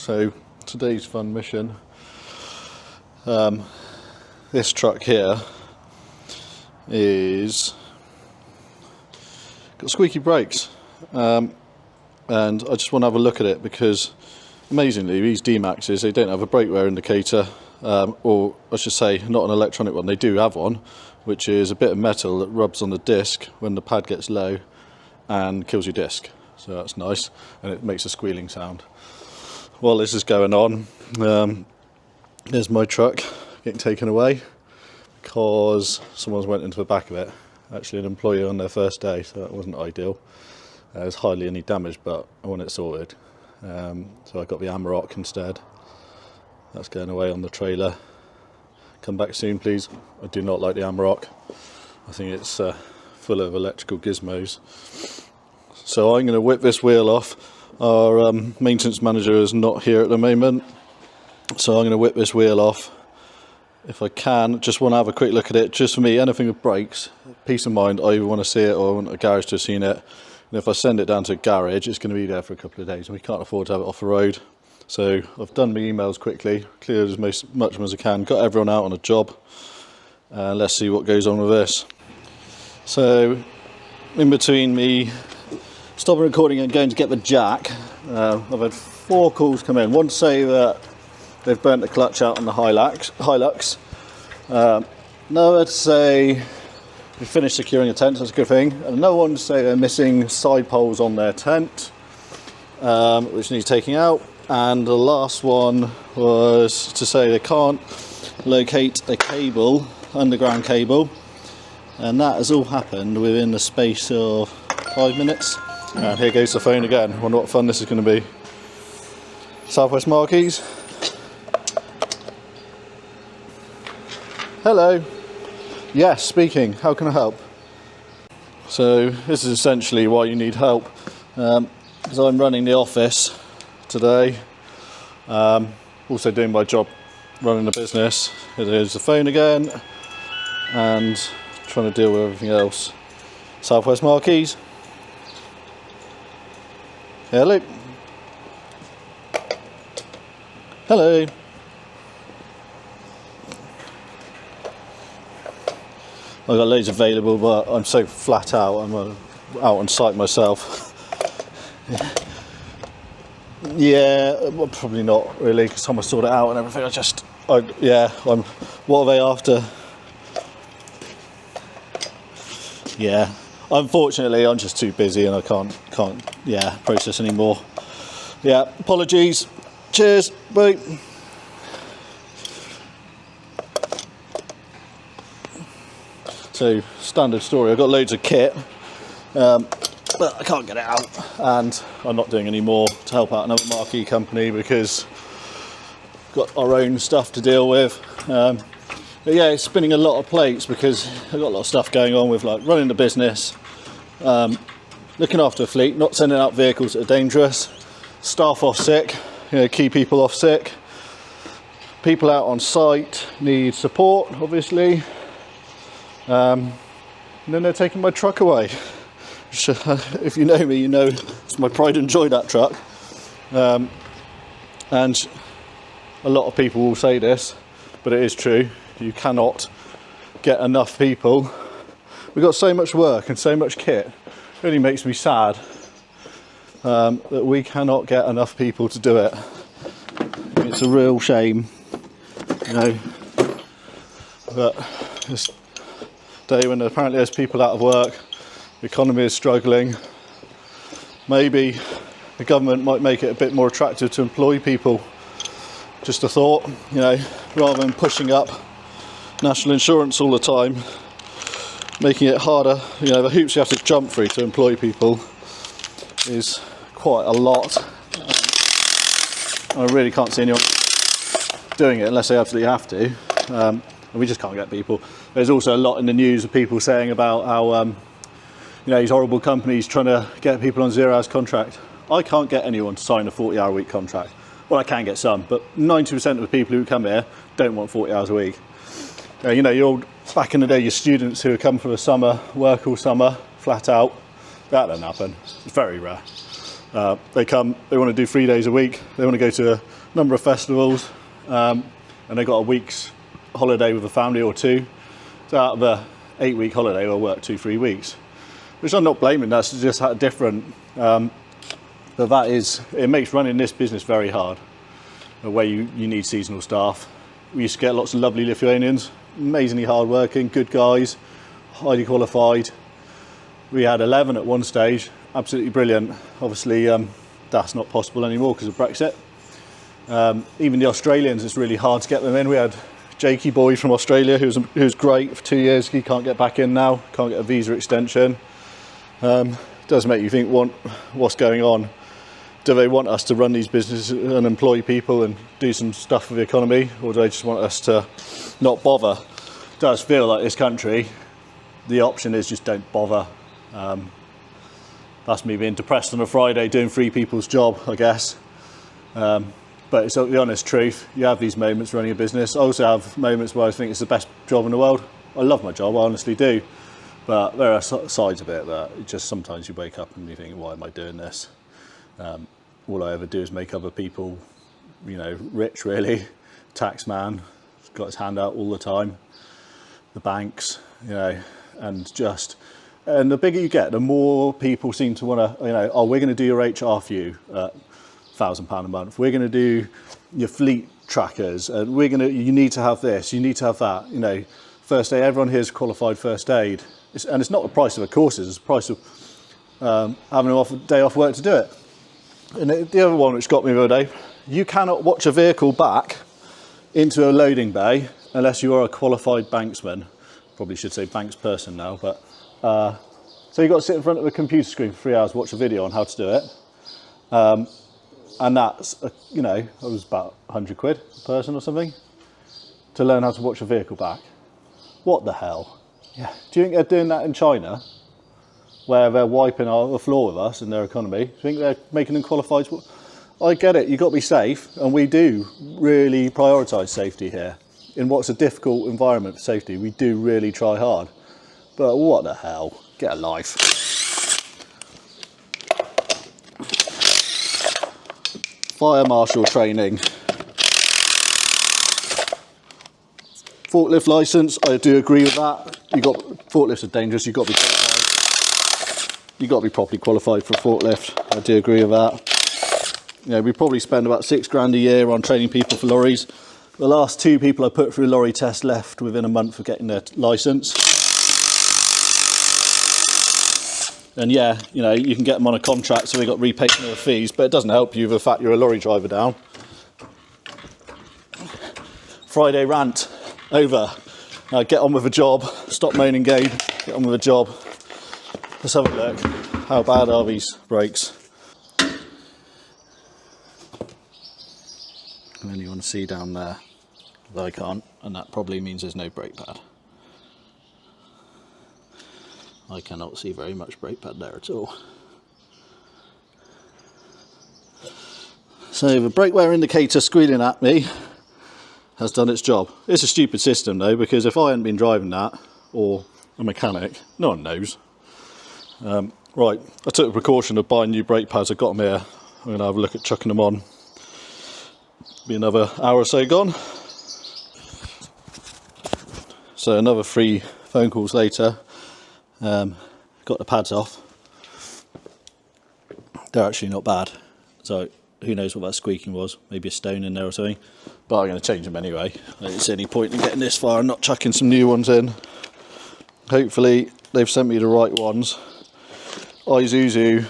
So today's fun mission, this truck here is got squeaky brakes, and I just want to have a look at it because amazingly these Dmaxes, they don't have a brake wear indicator, or I should say not an electronic one. They do have one, which is a bit of metal that rubs on the disc when the pad gets low and kills your disc. So that's nice, and it makes a squealing sound. While this is going on, there's my truck getting taken away because someone's went into the back of it. Actually an employee on their first day, so that wasn't ideal. There's hardly any damage, but I want it sorted. So I got the Amarok instead. That's going away on the trailer. Come back soon please. I do not like the Amarok. I think it's full of electrical gizmos. So I'm going to whip this wheel off. Our maintenance manager is not here at the moment, so I'm going to whip this wheel off. If I can, just want to have a quick look at it. Just for me, anything with brakes, peace of mind, I either want to see it or I want a garage to have seen it. And if I send it down to a garage, it's going to be there for a couple of days, and we can't afford to have it off the road. So I've done my emails quickly, cleared as much of them as I can, got everyone out on a job, and let's see what goes on with this. So in between me stopping recording and going to get the jack, I've had 4 calls come in. One to say that they've burnt the clutch out on the Hilux. Another to say we finished securing a tent, so that's a good thing. And another one to say they're missing side poles on their tent, which needs taking out. And the last one was to say they can't locate a cable, underground cable, and that has all happened within the space of 5 minutes. And here goes the phone again. Wonder what fun this is going to be. Southwest Marquees. Hello. Yes, speaking. How can I help? So this is essentially why you need help, because I'm running the office today, also doing my job running the business. Here's the phone again, and trying to deal with everything else. Southwest Marquees. Hello. Hello. I've got loads available, but I'm so flat out. I'm out on site myself. Yeah, well, probably not really, because someone sorted it out and everything. What are they after? Yeah, unfortunately, I'm just too busy and I can't process anymore. Yeah, apologies. Cheers. Bye. So, standard story. I've got loads of kit, but I can't get it out, and I'm not doing any more to help out another marquee company because we've got our own stuff to deal with. But yeah, it's spinning a lot of plates because I've got a lot of stuff going on with like running the business, looking after a fleet, not sending out vehicles that are dangerous, staff off sick, key people off sick, people out on site need support, obviously, and then they're taking my truck away. If you know me, you know it's my pride and joy, that truck. And a lot of people will say this, but it is true. You cannot get enough people. We've got so much work and so much kit. It really makes me sad that we cannot get enough people to do it. It's a real shame, But this day when apparently there's people out of work, the economy is struggling, maybe the government might make it a bit more attractive to employ people. Just a thought, rather than pushing up national insurance all the time, making it harder. The hoops you have to jump through to employ people is quite a lot. I really can't see anyone doing it unless they absolutely have to. And we just can't get people. There's also a lot in the news of people saying about how these horrible companies trying to get people on 0 hours contract. I can't get anyone to sign a 40-hour week contract. Well, I can get some, but 90% of the people who come here don't want 40 hours a week. Your old, back in the day, your students who come for the summer, work all summer, flat out, that doesn't happen. It's very rare. They come, they want to do 3 days a week, they want to go to a number of festivals, and they got a week's holiday with a family or two. So out of a 8-week holiday, they'll work 2-3 weeks, which I'm not blaming, that's just how different. But that is, it makes running this business very hard, where you need seasonal staff. We used to get lots of lovely Lithuanians, amazingly hardworking, good guys, highly qualified. We had 11 at one stage, absolutely brilliant. Obviously, that's not possible anymore because of Brexit. Even the Australians, it's really hard to get them in. We had Jakey boy from Australia, who's great for 2 years. He can't get back in now, can't get a visa extension. Does make you think, what's going on? Do they want us to run these businesses and employ people and do some stuff for the economy, or do they just want us to not bother? It does feel like this country, the option is just don't bother. That's me being depressed on a Friday doing 3 people's job, I guess. But it's the honest truth. You have these moments running a business. I also have moments where I think it's the best job in the world. I love my job, I honestly do. But there are sides of it that it just sometimes you wake up and you think, why am I doing this? All I ever do is make other people, rich really. Tax man, he's got his hand out all the time. The banks, and the bigger you get, the more people seem to want to, oh, we're going to do your HR for you at £1,000 a month. We're going to do your fleet trackers, and you need to have this, you need to have that. First aid, everyone here is qualified first aid. And it's not the price of the courses, it's the price of having a day off work to do it. And the other one which got me the other day, you cannot watch a vehicle back into a loading bay unless you are a qualified banksman. Probably should say banks person now, but so you've got to sit in front of a computer screen for 3 hours, watch a video on how to do it. And that's, it was about 100 quid a person or something to learn how to watch a vehicle back. What the hell? Yeah. Do you think they're doing that in China, where they're wiping the floor with us in their economy? Do you think they're making them qualified? I get it, you've got to be safe, and we do really prioritise safety here. In what's a difficult environment for safety, we do really try hard. But what the hell? Get a life. Fire marshal training. Forklift licence, I do agree with that. Forklifts are dangerous, you've got to be qualified. You've got to be properly qualified for a forklift. I do agree with that. We probably spend about £6 a year on training people for lorries. The last 2 people I put through a lorry test left within a month of getting their licence. And yeah, you can get them on a contract so they got repaid their fees, but it doesn't help you with the fact you're a lorry driver down. Friday rant over. Get on with the job. Stop moaning, Gabe. Get on with the job. Let's have a look. How bad are these brakes? And then you want to see down there. I can't, and that probably means there's no brake pad. I cannot see very much brake pad there at all. So the brake wear indicator squealing at me has done its job. It's a stupid system though, because if I hadn't been driving that, or a mechanic, no one knows. Right, I took the precaution of buying new brake pads. I got them here. I'm going to have a look at chucking them on. Be another hour or so gone. So another 3 phone calls later. Got the pads off. They're actually not bad. So who knows what that squeaking was? Maybe a stone in there or something. But I'm going to change them anyway. There's any point in getting this far and not chucking some new ones in. Hopefully they've sent me the right ones. Isuzu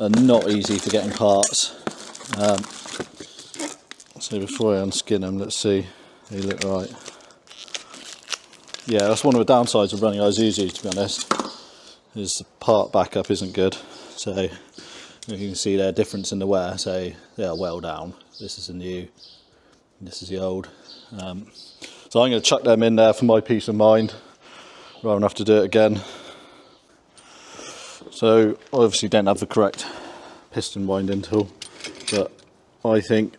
are not easy for getting parts. So before I unskin them, let's see. They look right. Yeah, that's one of the downsides of running Isuzu, to be honest, is the part backup isn't good. So you can see their difference in the wear. So they are well down. This is the new, this is the old. So I'm going to chuck them in there for my peace of mind, rather than have to do it again. So I obviously don't have the correct piston winding tool, but I think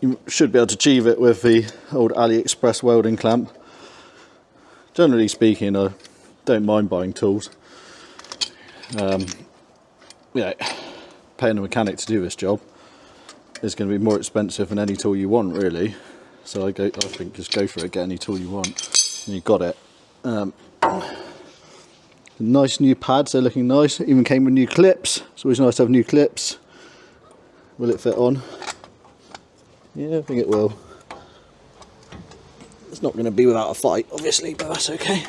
you should be able to achieve it with the old AliExpress welding clamp. Generally speaking, I don't mind buying tools. Yeah, paying a mechanic to do this job is going to be more expensive than any tool you want, really. So I think just go for it, get any tool you want, and you got it. Nice new pads, they're looking nice. Even came with new clips. It's always nice to have new clips. Will it fit on? Yeah, I think it will. It's not going to be without a fight, obviously, but that's okay.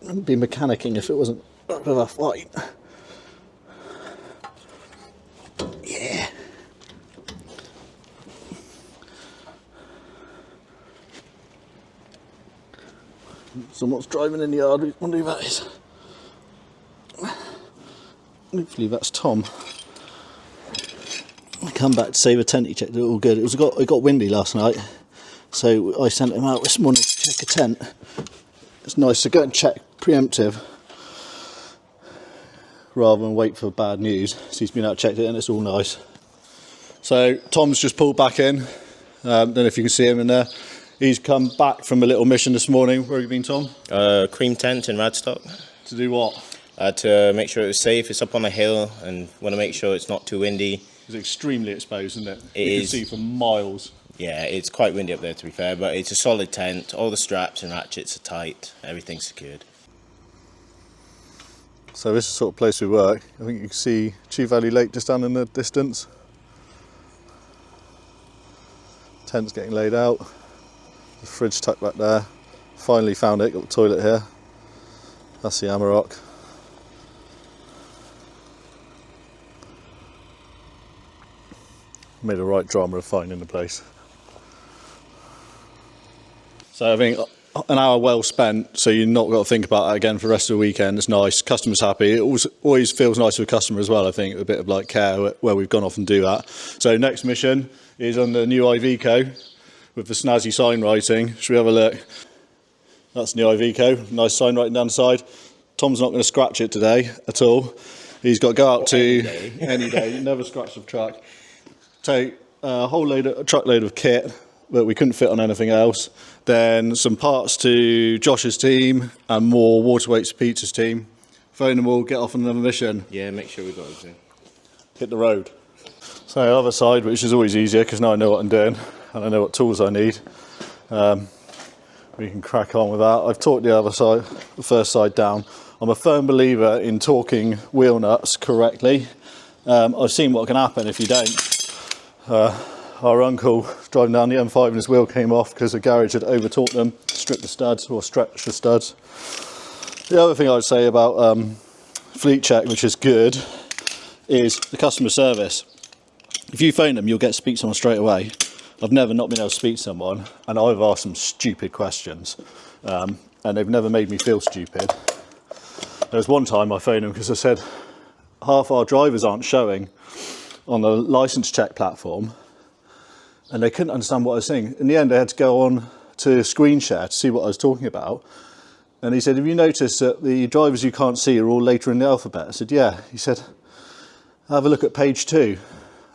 I'd be mechanicking if it wasn't with a fight. Yeah. Someone's driving in the yard. I wonder who that is. Hopefully that's Tom. I come back to say the tent he checked it all good. It got windy last night, so I sent him out this morning to check a tent. It's nice to go and check preemptive rather than wait for bad news. So he's been out, checked it, and it's all nice. So Tom's just pulled back in. Don't know if you can see him in there. He's come back from a little mission this morning. Where have you been, Tom? Cream tent in Radstock. To do what? To make sure it was safe. It's up on a hill and want to make sure it's not too windy. It's extremely exposed, isn't it? You can see for miles. Yeah, it's quite windy up there, to be fair, but it's a solid tent. All the straps and ratchets are tight. Everything's secured. So this is the sort of place we work. I think you can see Chew Valley Lake just down in the distance. Tent's getting laid out. The fridge tucked back there. Finally found it, got the toilet here. That's the Amarok. Made a right drama of finding the place. So I think an hour well spent, so you're not got to think about that again for the rest of the weekend. It's nice, customer's happy. It always feels nice for the customer as well, I think, a bit of like care where we've gone off and do that. So next mission is on the new Iveco with the snazzy sign writing. Should we have a look? That's the new Iveco, nice sign writing down the side. Tom's not going to scratch it today at all. He's got to go out to any day, never scratch the truck. Take a truckload of kit that we couldn't fit on anything else. Then some parts to Josh's team and more water weights to Peter's team. Phone them all, get off on another mission. Yeah, make sure we've got everything. Hit the road. So the other side, which is always easier because now I know what I'm doing and I know what tools I need. We can crack on with that. I've torqued the other side, the first side down. I'm a firm believer in torquing wheel nuts correctly. I've seen what can happen if you don't. Our uncle driving down the M5 and his wheel came off because the garage had over-torqued them, stripped the studs or stretched the studs. The other thing I'd say about Fleet Check, which is good, is the customer service. If you phone them, you'll get to speak to someone straight away. I've never not been able to speak to someone, and I've asked some stupid questions, and they've never made me feel stupid. There was one time I phoned them because I said, half our drivers aren't showing on the license check platform, and they couldn't understand what I was saying. In the end, I had to go on to screen share to see what I was talking about. And he said, have you noticed that the drivers you can't see are all later in the alphabet? I said, yeah. He said, have a look at page 2.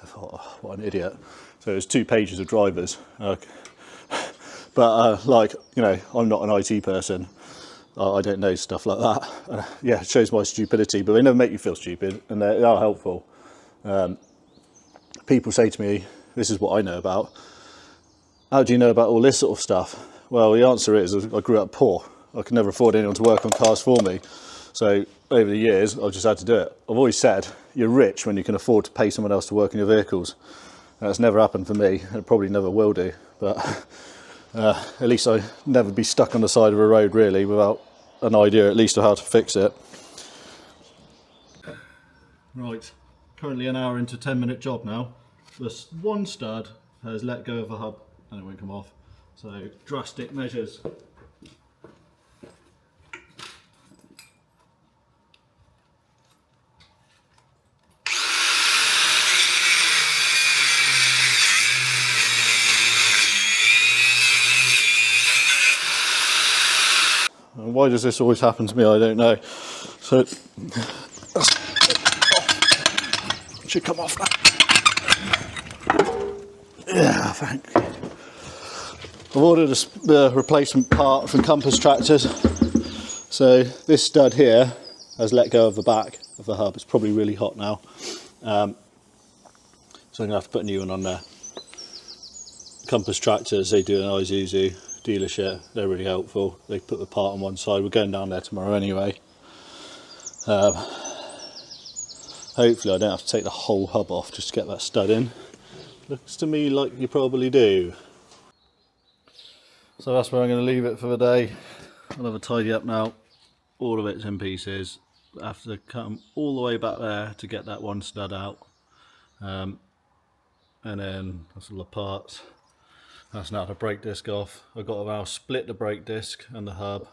I thought, oh, what an idiot. So there's 2 pages of drivers. Okay. But like, you know, I'm not an IT person. I don't know stuff like that. Yeah, it shows my stupidity, but they never make you feel stupid, and they are helpful. People say to me, this is what I know about. How do you know about all this sort of stuff? Well, the answer is I grew up poor. I could never afford anyone to work on cars for me. So over the years, I've just had to do it. I've always said, you're rich when you can afford to pay someone else to work on your vehicles. That's never happened for me, and it probably never will do. But at least I'll never be stuck on the side of a road, really, without an idea at least of how to fix it. Right. Currently an hour into 10-minute job now. This one stud has let go of the hub and it won't come off. So drastic measures. And why does this always happen to me? I don't know. So should come off now. Yeah, thank you. I've ordered a replacement part from Compass Tractors. So this stud here has let go of the back of the hub. It's probably really hot now. So I'm going to have to put a new one on there. Compass Tractors, they do an Isuzu dealership, they're really helpful. They put the part on one side. We're going down there tomorrow anyway. Hopefully I don't have to take the whole hub off just to get that stud in. Looks to me like you probably do. So that's where I'm going to leave it for the day. I'll have a tidy up now. All of it's in pieces. I have to come all the way back there to get that one stud out. And then that's all the parts. That's now the brake disc off. I've got to now split the brake disc and the hub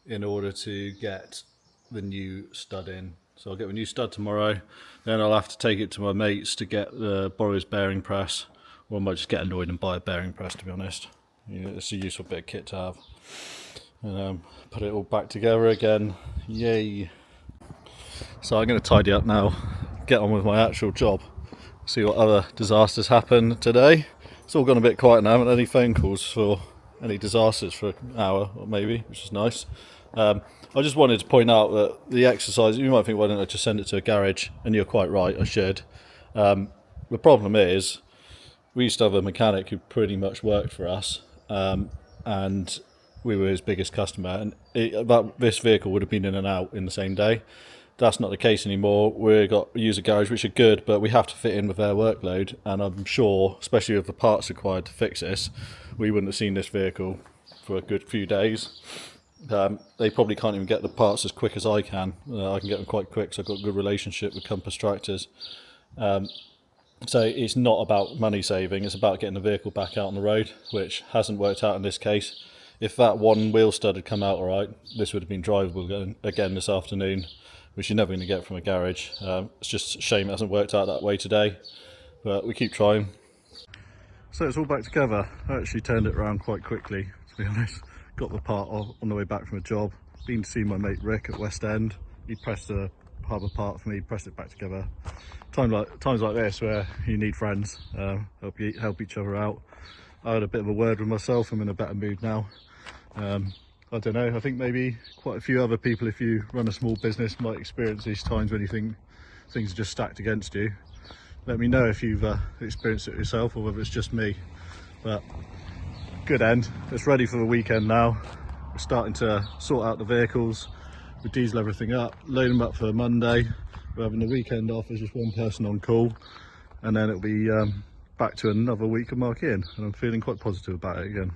in order to get the new stud in. So I'll get the new stud tomorrow. Then I'll have to take it to my mates to get the borrow his bearing press, or I might just get annoyed and buy a bearing press, to be honest. It's a useful bit of kit to have. And put it all back together again. Yay! So I'm going to tidy up now, get on with my actual job, see what other disasters happened today. It's all gone a bit quiet now. I haven't had any phone calls for any disasters for an hour or maybe, which is nice. I just wanted to point out that the exercise, you might think, why don't I just send it to a garage? And you're quite right, I should. The problem is, we used to have a mechanic who pretty much worked for us, and we were his biggest customer, and this vehicle would have been in and out in the same day. That's not the case anymore. We've got a user garage, which are good, but we have to fit in with their workload, and I'm sure, especially with the parts required to fix this, we wouldn't have seen this vehicle for a good few days. They probably can't even get the parts as quick as I can. I can get them quite quick, so I've got a good relationship with Compass Tractors. So it's not about money saving, it's about getting the vehicle back out on the road, which hasn't worked out in this case. If that one wheel stud had come out alright, this would have been drivable again this afternoon, which you're never going to get from a garage. It's just a shame it hasn't worked out that way today, but we keep trying. So it's all back together. I actually turned it around quite quickly, to be honest. Got the part on the way back from a job. Been to see my mate Rick at West End. He pressed the hub apart for me, pressed it back together. Times like this where you need friends, help each other out. I had a bit of a word with myself. I'm in a better mood now. I don't know, I think maybe quite a few other people, if you run a small business, might experience these times when you think things are just stacked against you. Let me know if you've experienced it yourself or whether it's just me. But good end. It's ready for the weekend now. We're starting to sort out the vehicles. We diesel everything up, load them up for Monday. We're having the weekend off as just one person on call, and then it'll be back to another week of marking, and I'm feeling quite positive about it again.